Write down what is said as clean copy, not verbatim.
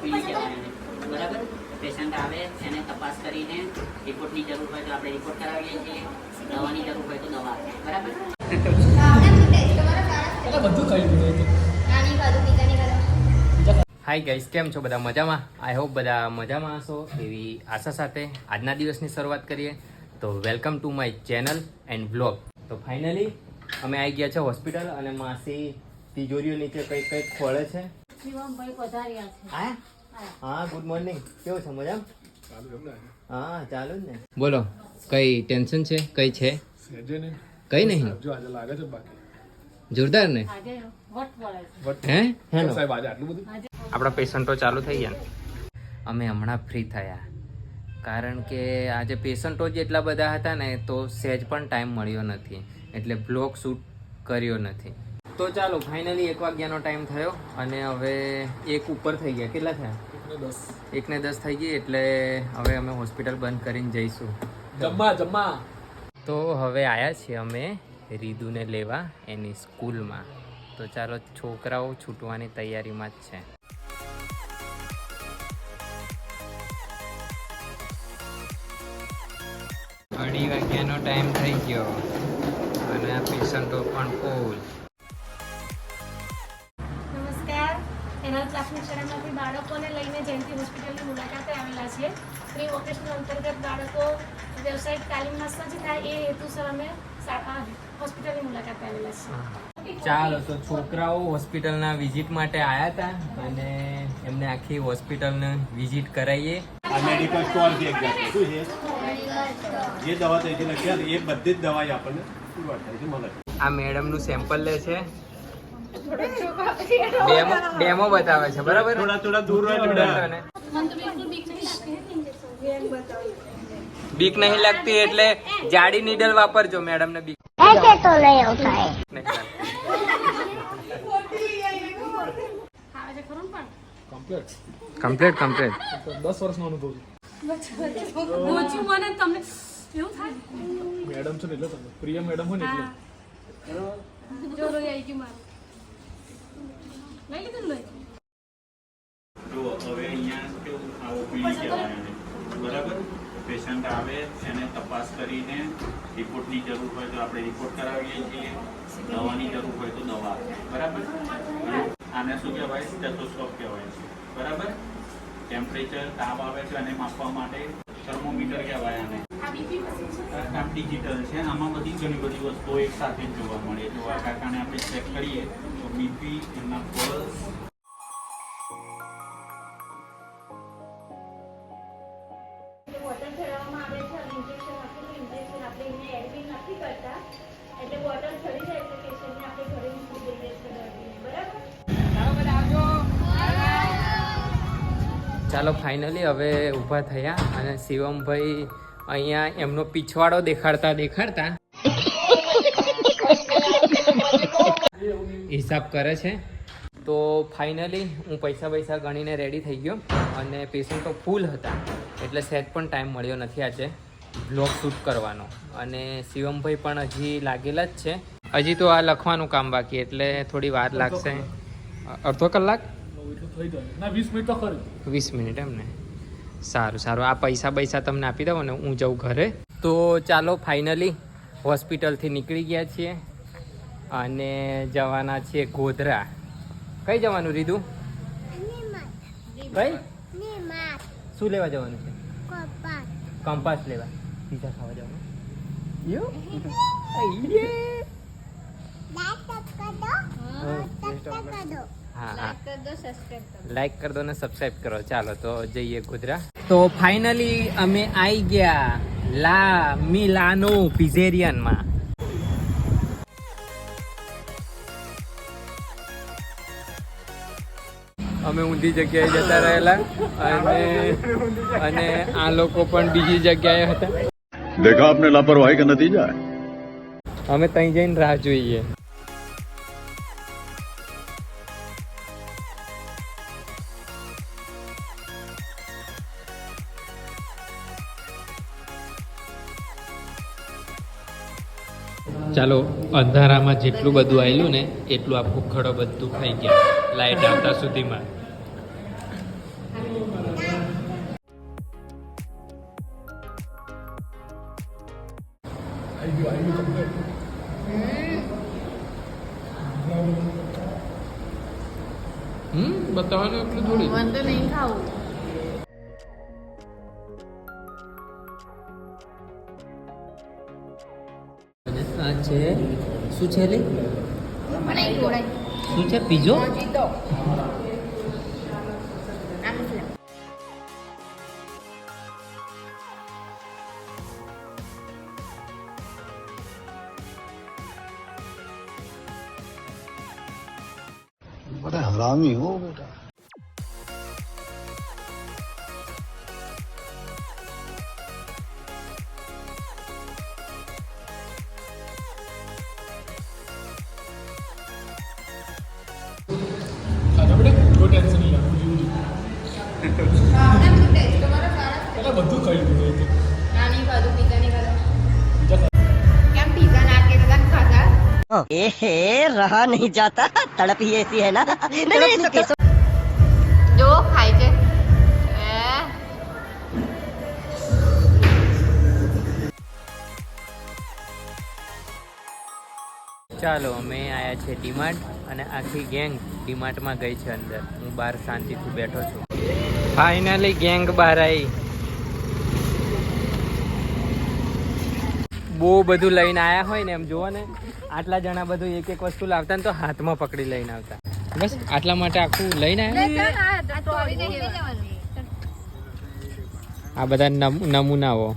OPD કહેવાય એને, બરાબર. પેશન્ટ આવે એને તપાસ કરીને રિપોર્ટની જરૂર હોય તો આપણે રિપોર્ટ કરાવીએ છીએ, દવાની જરૂર હોય તો દવા, બરાબર. હાય ગાઈસ, કેમ છો બધા? મજામાં? આઈ હોપ બધા મજામાં હશો એવી આશા સાથે આજના દિવસની શરૂઆત કરીએ. તો welcome to my channel and vlog. તો ફાઇનલી અમે આવી ગયા છે હોસ્પિટલ અને માસી તિજોરીઓ નીચે કંઈક કંઈક ખોળે છે. હા, ગુડ મોર્નિંગ. કેવું છે? મજામાં? હા, ચાલુ જ ને. બોલો, કઈ ટેન્શન છે? કઈ છે? કઈ નહીં. જોરદાર ને? હે આપણા પેશન્ટો ચાલુ થઈ ગયા ને? અમે હમણાં ફ્રી થયા કારણ કે આજે પેશન્ટો જ એટલા બધા હતા ને તો સહેજ પણ ટાઈમ મળ્યો નથી, એટલે બ્લોગ શૂટ કર્યો નથી. તો ચાલો, ફાઇનલી 1 વાગ્યાનો ટાઈમ થયો અને હવે 1 ઉપર થઈ ગયા. કેટલા થયા? 1:10 થઈ ગઈ, એટલે હવે અમે હોસ્પિટલ બંધ કરીને જઈશું જમવા. તો હવે આવ્યા છીએ અમે રીદુને લેવા એની સ્કૂલમાં. તો ચાલો, છોકરાઓ છૂટવાની તૈયારીમાં જ છે. 2:30 વાગ્યાનો ટાઈમ થઈ ગયો અને આ પેશન્ટો પણ ફૂલ. નમસ્કાર, એના ક્લાસની શાળામાંથી બાળકોને લઈને જયંતિ હોસ્પિટલની મુલાકાતે આવેલા છે. પ્રી ઓપરેશન અંતર્ગત બાળકો વ્યવસાયિક તાલીમમાં સજ્જ થાય એ હેતુસર અમે હોસ્પિટલની મુલાકાતે આવેલા છે. ચાલો, તો છોકરાઓ હોસ્પિટલના વિઝિટ માટે આવ્યા હતા અને એમને આખી હોસ્પિટલને વિઝિટ કરાવીએ. આ મેડિકલ સ્ટોર છે, એક જાતનો. શું છે? જે દવા તૈયારી લખ્યા એ બધી જ દવા આપણને પુરવાર થાય છે, મળે. આ મેડમનું સેમ્પલ લે છે, ડેમો બતાવે છે, બરાબર? થોડા દૂર રહે. બીક નહીં લાગતી એટલે જાડી નીડલ વાપરજો. મેડમ ને બીક કમ્પ્લીટ 10 વર્ષનો અનુભવ મેડમ છે ને એટલે તમે પ્રિય મેડમ હોય ને એટલે જો હવે અહીંયા કેવું આ ઓપીડી કહેવાય એને, બરાબર. પેશન્ટ આવે એને તપાસ કરીને રિપોર્ટની જરૂર હોય તો આપણે રિપોર્ટ કરાવીએ છીએ, દવાની જરૂર હોય તો દવા, બરાબર. આને શું કહેવાય? સ્ટેથોસ્કોપ કહેવાય છે, બરાબર. ટેમ્પરેચર, તાપ આવે છે અને માપવા માટે થર્મોમીટર કહેવાય આને. આ ડિજિટલ છે, આમાં બધી ઘણી બધી વસ્તુઓ એક સાથે જ જોવા મળે. જો આ કાકાને આપણે ચેક કરીએ તો બીપી, એમના પલ્સ, બોટલ ચડાવવામાં આવે છે અને ઇન્જેક્શન આપીને ઇન્જેક્શન આપણે એને એડમિટ નથી કરતા, એટલે બોટલ ચડી જાય એટલે પેશન્ટને આપણે ઘરે મૂકી દઈએ છીએ દર્દીને, બરાબર. ચાલો, ફાઇનલી હવે ઊભા થયા અને શિવમભાઈ અહીંયા એમનો પીછવાડો દેખાડતા હિસાબ કરે છે. તો ફાઇનલી હું પૈસા ગણીને રેડી થઈ ગયો અને પેશન્ટો ફૂલ હતા એટલે સહેજ પણ ટાઈમ મળ્યો નથી આજે બ્લોગ શૂટ કરવાનો. અને શિવમભાઈ પણ હજી લાગેલા જ છે. હજી તો આ લખવાનું કામ બાકી એટલે થોડી વાર લાગશે. અડધો કલાક? થઈ જાય ના 20 મિનિટ તો ખરી. 20 મિનિટ એમ ને? સારું. આ પૈસા તમને આપી દઉં અને હું જાઉં ઘરે. તો ચાલો, ફાઇનલી હોસ્પિટલથી નીકળી ગયા છીએ અને જવાના છીએ ગોધરા. કઈ જવાનું રીધું? કઈ? શું લેવા જવાનું છે? કંપાસ લેવા. પીઝા ખાવા જવાનું. હા, લાઈક કરી દો ને સબસ્ક્રાઇબ કરો. ચાલો, તો જઈએ ગોધરા. તો ફાઇનલી અમે આવી ગયા લા મિલાનો પિઝેરિયનમાં. અમે ઊંધી જગ્યાએ જતા રહેલા અને આ લોકો પણ બીજી જગ્યાએ હતા. देखा आपने लापरवाही का नतीजा है. અમે ત્યાં જઈને રાહ જોઈએ. ચાલો, અંધારામાં જેટલું બધું આવેલું ને એટલું આ ભૂખડો બધું ખાઈ ગયા લાઈટ આવતા સુધીમાં. આવી કમ્પ્લેટ બતાવવાનું એટલું થોડી મને તો નહીં ખાવું. અને આ છે શું છે લે મને એક જોડાય. શું છે પીઝો મોજીતો. આમ છે. बड़ा हरामी हो बेटा। ખાધા બેટા કોઈ ટેન્શન નહીં આપું જીવું ભાવના બધું ટેસ્ટ તમારો સારા છે. પેલા બધું ખાઈ લીધું હતું ના નહીં ખાધું, પીઝા નહીં ખાધા. બીજા કેમ પીઝા ના કે બધા ખાધા? एहे रहा नहीं जाता तड़प ही ऐसी है ना જો ખાય છે. ચાલો અમે આયા છે ડીમાર્ટ અને આખી ગેંગ ડીમાર્ટમાં ગઈ છે અંદર. હું બહાર શાંતિથી બેઠો છું. ફાઇનલી ગેંગ બહાર આવી. બહુ બધું લઈને આયા હોય ને એમ જુઓ ને, આટલા જણા બધું એક એક વસ્તુ લાવતા ને તો હાથમાં પકડી લઈને આવતા. બસ આટલા માટે આખું લઈને આવ્યા. આ બધા નમૂનાઓ.